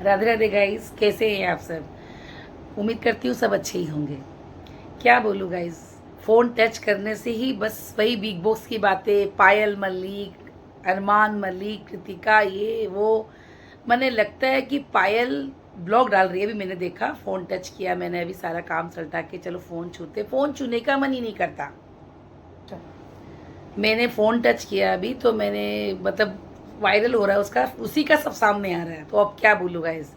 Radhe Radhe guys, कैसे हैं आप सब। उम्मीद करती हूँ सब अच्छे ही होंगे। क्या बोलूँ गाइस, फ़ोन टच करने से ही बस वही बिग बॉस की बातें, पायल मलिक, अरमान मलिक, कृतिका, ये वो। मैंने लगता है कि पायल ब्लॉग डाल रही है। अभी मैंने देखा, फ़ोन टच किया मैंने, अभी सारा काम सल्टा के चलो फ़ोन छूते, फ़ोन छूने का मन ही नहीं करता। मैंने फ़ोन टच किया अभी, तो मैंने मतलब वायरल हो रहा है उसका, उसी का सब सामने आ रहा है। तो अब क्या बोलूँ गाइस,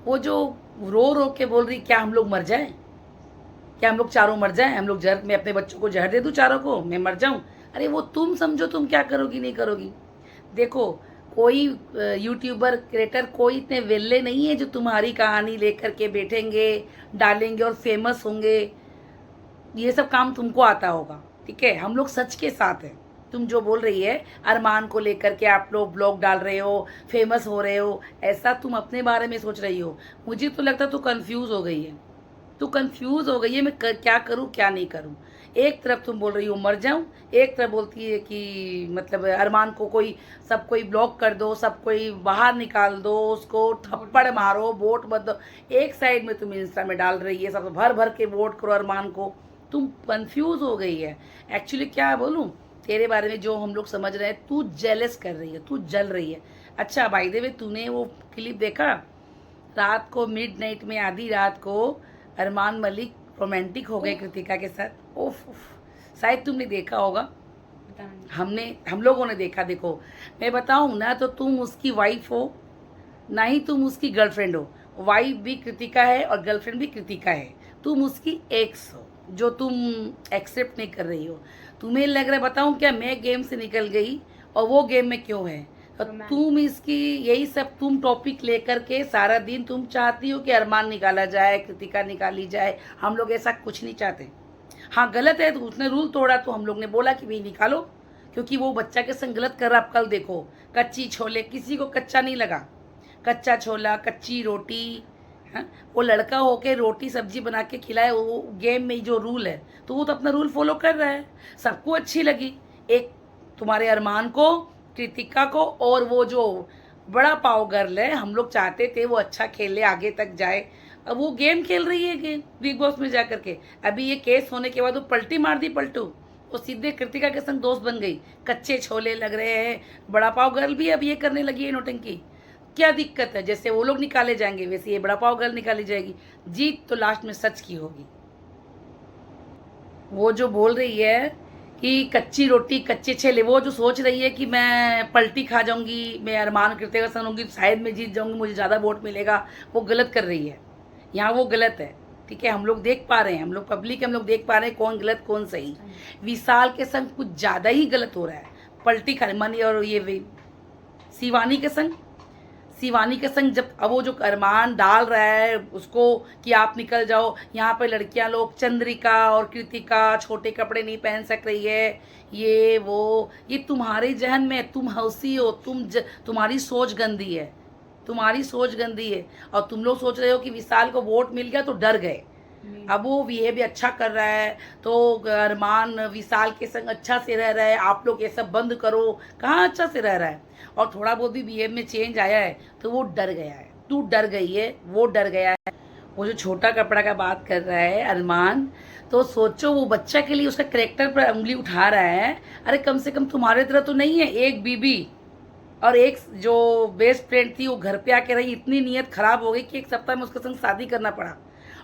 वो जो रो रो के बोल रही, क्या हम लोग मर जाएं, क्या हम लोग चारों मर जाएं, हम लोग जहर, मैं अपने बच्चों को जहर दे दूं चारों को, मैं मर जाऊं। अरे वो तुम समझो तुम क्या करोगी नहीं करोगी। देखो, कोई यूट्यूबर क्रिएटर कोई इतने वेल्ले नहीं है जो तुम्हारी कहानी लेकर के बैठेंगे, डालेंगे और फेमस होंगे। ये सब काम तुमको आता होगा, ठीक है। हम लोग सच के साथ हैं। तुम जो बोल रही है अरमान को लेकर के आप लोग ब्लॉग डाल रहे हो, फेमस हो रहे हो, ऐसा तुम अपने बारे में सोच रही हो। मुझे तो लगता है तू कंफ्यूज हो गई है। तू कंफ्यूज हो गई है, मैं क्या करूँ क्या नहीं करूँ। एक तरफ तुम बोल रही हो मर जाऊं, एक तरफ बोलती है कि मतलब अरमान को कोई, सब कोई ब्लॉक कर दो, सब कोई बाहर निकाल दो, उसको थप्पड़ मारो, वोट मत दो। एक साइड में तुम इंस्टा में डाल रही है सब भर भर के वोट करो अरमान को। तुम कंफ्यूज हो गई है। एक्चुअली क्या बोलूं तेरे बारे में, जो हम लोग समझ रहे हैं, तू जेलस कर रही है, तू जल रही है। अच्छा बाय द वे, तूने वो क्लिप देखा रात को मिडनाइट में, आधी रात को अरमान मलिक रोमांटिक हो गए कृतिका के साथ। ओफ उफ, शायद तुमने देखा होगा। हम लोगों ने देखा। देखो, मैं बताऊं ना, तो तुम उसकी वाइफ हो, ना ही तुम उसकी गर्लफ्रेंड हो। वाइफ भी कृतिका है और गर्लफ्रेंड भी कृतिका है। तुम उसकी एक्स हो, जो तुम एक्सेप्ट नहीं कर रही हो। तुम्हें लग रहा है, बताऊं क्या, मैं गेम से निकल गई और वो गेम में क्यों है। और तुम इसकी यही सब तुम टॉपिक लेकर के सारा दिन तुम चाहती हो कि अरमान निकाला जाए, कृतिका निकाली जाए। हम लोग ऐसा कुछ नहीं चाहते। हाँ गलत है तो उसने रूल तोड़ा, तो हम लोग ने बोला कि भाई निकालो, क्योंकि वो बच्चा के संग गलत कर रहा। आप कल देखो, कच्ची छोले, किसी को कच्चा नहीं लगा। कच्चा छोला, कच्ची रोटी, हाँ, वो लड़का होके रोटी सब्जी बना के खिलाए, वो गेम में जो रूल है, तो वो तो अपना रूल फॉलो कर रहा है। सबको अच्छी लगी, एक तुम्हारे अरमान को, कृतिका को, और वो जो बड़ा पाव गर्ल है, हम लोग चाहते थे वो अच्छा खेले, आगे तक जाए। अब वो गेम खेल रही है, गेम बिग बॉस में जा करके। अभी ये केस होने के बाद वो पलटी मार दी, पलटू, वो सीधे कृतिका के संग दोस्त बन गई। कच्चे छोले लग रहे हैं, बड़ा पाव गर्ल भी अब ये करने लगी है नौटंकी। क्या दिक्कत है, जैसे वो लोग निकाले जाएंगे वैसे ये बड़ा पाव गर्ल निकाली जाएगी। जीत तो लास्ट में सच की होगी। वो जो बोल रही है कि कच्ची रोटी कच्चे छेले, वो जो सोच रही है कि मैं पलटी खा जाऊंगी, मैं अरमान कृतिका संग होंगी, शायद मैं जीत जाऊंगी, मुझे ज़्यादा वोट मिलेगा, वो गलत कर रही है। यहाँ वो गलत है, ठीक है। हम लोग देख पा रहे हैं, हम लोग पब्लिक, हम लोग देख पा रहे हैं कौन गलत कौन सही। विशाल के संग कुछ ज़्यादा ही गलत हो रहा है, पलटी खा मनी। और ये शिवानी के संग, शिवानी के संग जब अब वो जो अरमान डाल रहा है उसको कि आप निकल जाओ, यहाँ पे लड़कियां लोग, चंद्रिका और कृतिका छोटे कपड़े नहीं पहन सक रही है, ये वो, ये तुम्हारे जहन में, तुम हौसी हो, तुम्हारी सोच गंदी है, तुम्हारी सोच गंदी है। और तुम लोग सोच रहे हो कि विशाल को वोट मिल गया तो डर गए। अब वो बिहेव भी अच्छा कर रहा है, तो अरमान विशाल के संग अच्छा से रह रहा है, आप लोग ये सब बंद करो। कहाँ अच्छा से रह रहा है, और थोड़ा बहुत भी बिहेव में चेंज आया है तो वो डर गया है। तू डर गई है, वो डर गया है। वो जो छोटा कपड़ा का बात कर रहा है अरमान, तो सोचो वो बच्चा के लिए उसका करेक्टर पर उंगली उठा रहा है। अरे कम से कम तुम्हारे तरह तो नहीं है, एक बीबी और एक जो बेस्ट फ्रेंड थी वो घर पे आके रही, इतनी नीयत खराब हो गई कि एक सप्ताह में उसके संग शादी करना पड़ा।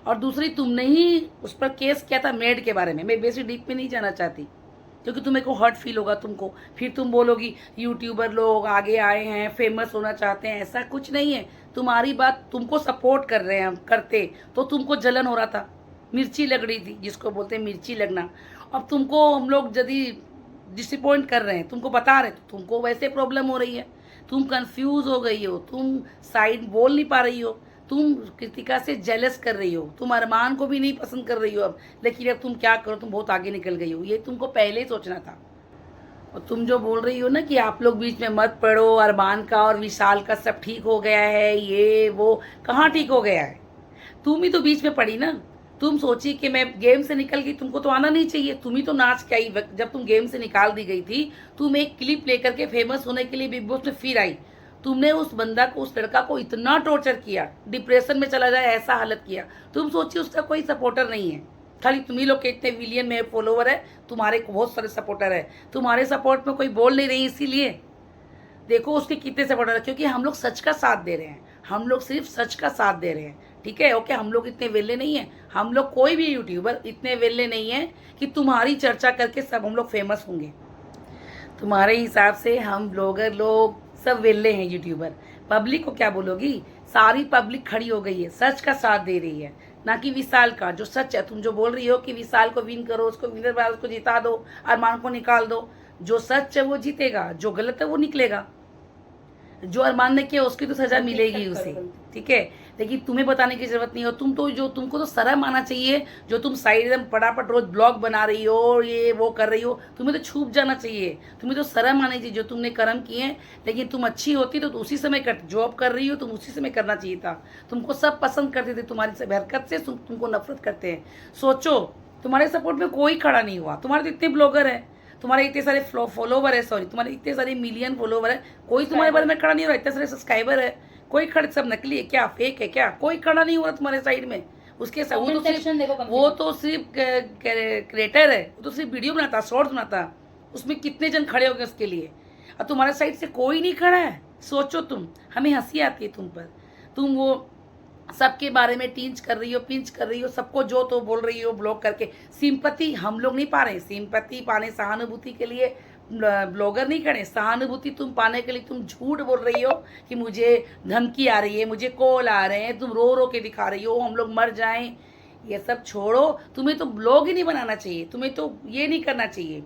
और दूसरी, तुमने ही उस पर केस किया था मेड के बारे में। मैं बेसी डीप में नहीं जाना चाहती, क्योंकि तुम्हें को हर्ट फील होगा तुमको, फिर तुम बोलोगी यूट्यूबर लोग आगे आए हैं, फेमस होना चाहते हैं। ऐसा कुछ नहीं है, तुम्हारी बात तुमको सपोर्ट कर रहे हैं हम, करते तो तुमको जलन हो रहा था, मिर्ची लग रही थी, जिसको बोलते हैं मिर्ची लगना। अब तुमको हम लोग यदि डिसअपॉइंट कर रहे हैं, तुमको बता रहे, तो तुमको वैसे प्रॉब्लम हो रही है। तुम कंफ्यूज हो गई हो, तुम साइड बोल नहीं पा रही हो, तुम कृतिका से जेलस कर रही हो, तुम अरमान को भी नहीं पसंद कर रही हो अब। लेकिन अब तुम क्या करो, तुम बहुत आगे निकल गई हो, ये तुमको पहले ही सोचना था। और तुम जो बोल रही हो ना कि आप लोग बीच में मत पड़ो, अरमान का और विशाल का सब ठीक हो गया है, ये वो, कहाँ ठीक हो गया है। तुम ही तो बीच में पड़ी ना। तुम सोची कि मैं गेम से निकल गई, तुमको तो आना नहीं चाहिए, तुम ही तो नाच के आई। जब तुम गेम से निकाल दी गई थी, तुम एक क्लिप लेकर के फेमस होने के लिए बिग बॉस में फिर आई। तुमने उस बंदा को, उस लड़का को इतना टॉर्चर किया, डिप्रेशन में चला जाए ऐसा हालत किया। तुम सोचिए उसका कोई सपोर्टर नहीं है, खाली तुम्ही लोग के इतने मिलियन में फॉलोवर है, तुम्हारे बहुत सारे सपोर्टर है, तुम्हारे सपोर्ट में कोई बोल नहीं रही। इसीलिए देखो उसके कितने सपोर्टर है, क्योंकि हम लोग सच का साथ दे रहे हैं, हम लोग सिर्फ सच का साथ दे रहे हैं। ठीक है, ओके, हम लोग इतने वेले नहीं हैं, हम लोग कोई भी यूट्यूबर इतने वेले नहीं है कि तुम्हारी चर्चा करके सब हम लोग फेमस होंगे। तुम्हारे हिसाब से हम ब्लॉगर लोग सब वेले हैं यूट्यूबर। पब्लिक को क्या बोलोगी? सारी पब्लिक खड़ी हो गई है, सच का साथ दे रही है, ना कि विशाल का। जो सच है, तुम जो बोल रही हो कि विशाल को विन करो, उसको विनर बना, उसको जिता दो, अरमान को निकाल दो, जो सच है वो जीतेगा, जो गलत है वो निकलेगा। जो अरमान ने किया उसकी तो सजा मिलेगी उसे, ठीक है। लेकिन तुम्हें बताने की जरूरत नहीं हो, तुम तो जो, तुमको तो शर्म आना चाहिए, जो तुम साइड में फटाफट रोज ब्लॉग बना रही हो, ये वो कर रही हो, तुम्हें तो छूप जाना चाहिए, तुम्हें तो शर्म आनी चाहिए जो तुमने कर्म किए हैं। लेकिन तुम अच्छी होती तो उसी समय कर, जॉब कर रही हो तुम उसी समय करना चाहिए था। तुमको सब पसंद करते थे, तुम्हारी सब हरकत से तुमको नफरत करते हैं। सोचो, तुम्हारे सपोर्ट में कोई खड़ा नहीं हुआ, तुम्हारे तो इतने ब्लॉगर है, तुम्हारे इतने सारे फॉलोवर है, सॉरी तुम्हारे इतने सारे मिलियन फॉलोवर है, कोई तुम्हारे बारे में खड़ा नहीं हो रहा। इतने सारे सब्सक्राइबर है, कोई खड़े, सब नकली है क्या, फेक है क्या, कोई खड़ा नहीं हो रहा तुम्हारे साइड में। उसके साथ वो तो सिर्फ क्रिएटर है, वो तो सिर्फ वीडियो बनाता, शॉर्ट्स बनाता, उसमें कितने जन खड़े हो गए उसके लिए, और तुम्हारे साइड से कोई नहीं खड़ा है। सोचो तुम, हमें हंसी आती है तुम पर, तुम वो सबके बारे में टींच कर रही हो, पिंच कर रही हो, सबको जो तो बोल रही हो ब्लॉग करके। सिंपैथी हम लोग नहीं पा रहे, सिंपैथी पाने, सहानुभूति के लिए ब्लॉगर नहीं खड़े, सहानुभूति तुम पाने के लिए तुम झूठ बोल रही हो कि मुझे धमकी आ रही है, मुझे कॉल आ रहे हैं, तुम रो रो के दिखा रही हो हम लोग मर जाएं। ये सब छोड़ो, तुम्हें तो ब्लॉग ही नहीं बनाना चाहिए, तुम्हें तो ये नहीं करना चाहिए।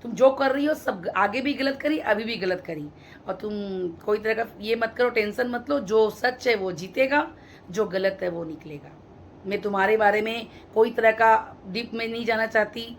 तुम जो कर रही हो सब आगे भी गलत करी, अभी भी गलत करी, और तुम कोई तरह का ये मत करो, टेंशन मत लो। जो सच है वो जीतेगा, जो गलत है वो निकलेगा। मैं तुम्हारे बारे में कोई तरह का डीप में नहीं जाना चाहती,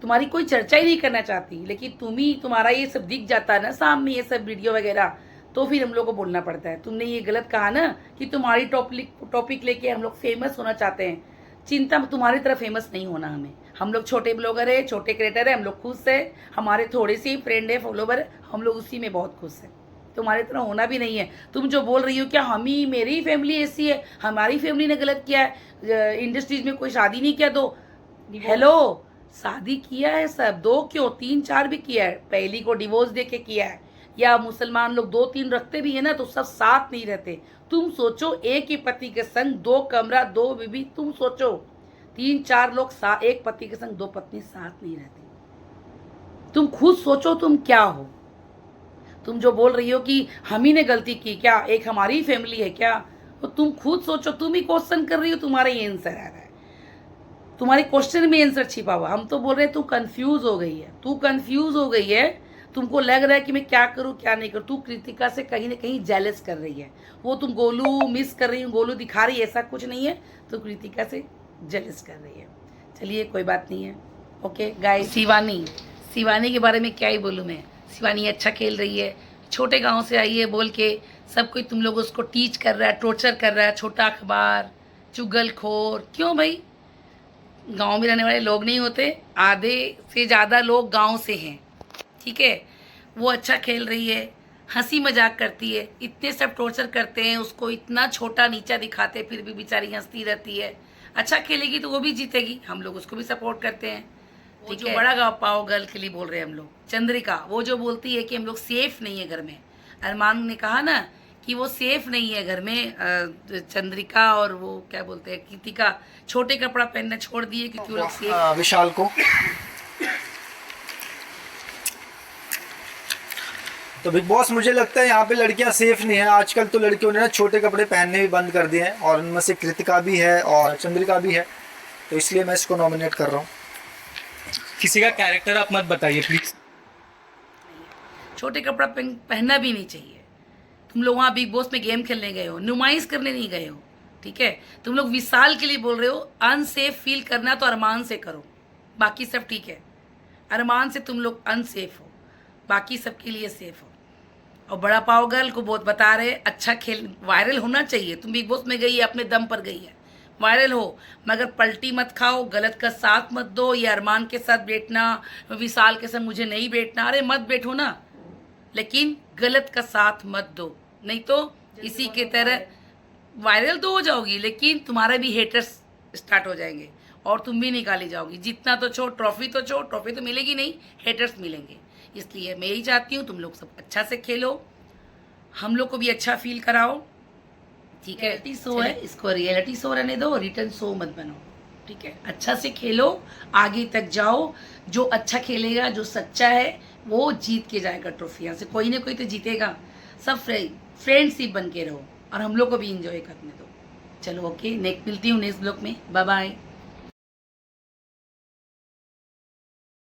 तुम्हारी कोई चर्चा ही नहीं करना चाहती, लेकिन तुम्हारा ये सब दिख जाता है ना सामने, ये सब वीडियो वगैरह, तो फिर हम लोग को बोलना पड़ता है। तुमने ये गलत कहा ना कि तुम्हारी टॉपिक लेके हम लोग फेमस होना चाहते हैं। चिंता, तुम्हारी तरह फेमस नहीं होना हमें। हम लोग छोटे ब्लॉगर है, छोटे क्रिएटर है, हम लोग खुश है, हमारे थोड़े से ही फ्रेंड है, फॉलोवर है, हम लोग उसी में बहुत खुश है। तुम्हारी तरह होना भी नहीं है। तुम जो बोल रही हो क्या मेरी फैमिली ऐसी है, हमारी फैमिली ने गलत किया है, इंडस्ट्रीज में कोई शादी नहीं किया, तो हेलो, शादी किया है सब, 2 क्यों 3-4 भी किया है, पहली को डिवोर्स दे के किया है, या मुसलमान लोग 2-3 रखते भी है ना, तो सब साथ नहीं रहते। तुम सोचो, एक ही पति के संग 2 कमरा 2 बीबी, तुम सोचो 3-4 लोग एक पति के संग 2 पत्नी साथ नहीं रहती। तुम खुद सोचो तुम क्या हो। तुम जो बोल रही हो कि हम ही ने गलती की क्या, एक हमारी फैमिली है क्या, तो तुम खुद सोचो, तुम ही क्वेश्चन कर रही हो, तुम्हारा ये आंसर आ रहा है, तुम्हारे क्वेश्चन में आंसर छिपा हुआ। हम तो बोल रहे हैं तू कंफ्यूज हो गई है, तू कंफ्यूज हो गई है, तुमको लग रहा है कि मैं क्या करूं क्या नहीं करूं। तू कृतिका से कहीं ना कहीं जेलस कर रही है, वो तुम गोलू मिस कर रही हो, गोलू दिखा रही है, ऐसा कुछ नहीं है, तो कृतिका से जेलस कर रही है। चलिए कोई बात नहीं है, ओके गाइस। शिवानी के बारे में क्या ही बोलूँ मैं, शिवानी अच्छा खेल रही है, छोटे गांव से आई है बोल के सब कोई तुम लोग उसको टीच कर रहा है, टॉर्चर कर रहा है, छोटा अखबार, चुगलखोर। क्यों भाई, गांव में रहने वाले लोग नहीं होते, आधे से ज़्यादा लोग गांव से हैं, ठीक है। वो अच्छा खेल रही है, हंसी मजाक करती है, इतने सब टॉर्चर करते हैं उसको, इतना छोटा नीचा दिखाते, फिर भी बेचारी हंसती रहती है। अच्छा खेलेगी तो वो भी जीतेगी, हम लोग उसको भी सपोर्ट करते हैं, ठीक है। बड़ा गाँव पाओ गर्ल के लिए बोल रहे हैं हम लोग, चंद्रिका, वो जो बोलती है कि हम लोग सेफ नहीं है घर में, अरमान ने कहा ना कि वो सेफ नहीं है घर में, चंद्रिका और वो क्या बोलते हैं कृतिका छोटे कपड़ा पहनना छोड़ दिए क्योंकि वो लोग सेफ। विशाल को तो बिग बॉस, मुझे लगता है यहाँ पे लड़कियाँ सेफ नहीं है आजकल। तो लड़कियों ने ना छोटे कपड़े पहनने भी बंद कर दिए हैं, और उनमें से कृतिका भी है और चंद्रिका भी है, तो इसलिए मैं इसको नॉमिनेट कर रहा हूँ। किसी का कैरेक्टर आप मत बताइए प्लीज। छोटे कपड़ा पहनना भी नहीं चाहिए। तुम लोग वहाँ बिग बॉस में गेम खेलने गए हो, नुमाइश करने नहीं गए हो, ठीक है। तुम लोग विशाल के लिए बोल रहे हो, अनसेफ फील करना तो अरमान से करो, बाकी सब ठीक है। अरमान से तुम लोग अनसेफ हो, बाकी सबके लिए सेफ हो। और बड़ा पाव गर्ल को बहुत बता रहे अच्छा खेल, वायरल होना चाहिए। तुम बिग बॉस में गई है, अपने दम पर गई है, वायरल हो, मगर पलटी मत खाओ, गलत का साथ मत दो। ये अरमान के साथ बैठना, विशाल के साथ मुझे नहीं बैठना, अरे मत बैठो ना, लेकिन गलत का साथ मत दो, नहीं तो इसी के तरह वायरल तो हो जाओगी, लेकिन तुम्हारा भी हेटर्स स्टार्ट हो जाएंगे और तुम भी निकाली जाओगी। जितना तो छो, ट्रॉफी तो मिलेगी नहीं, हेटर्स मिलेंगे। इसलिए मैं यही चाहती हूँ तुम लोग सब अच्छा से खेलो, हम लोग को भी अच्छा फील कराओ, ठीक है। रियलिटी शो है, इसको रियलिटी शो रहने दो, रिटर्न शो मत बनाओ, ठीक है। अच्छा से खेलो, आगे तक जाओ, जो अच्छा खेलेगा, जो सच्चा है, वो जीत के जाएगा ट्रॉफी। यहाँ से कोई ना कोई तो जीतेगा। सब फ्रेंडशिप बन के रहो और हम लोग को भी इंजॉय करने दो। चलो ओके, नेक्स्ट मिलती हूँ नेक्स्ट ब्लॉग में। Bye bye.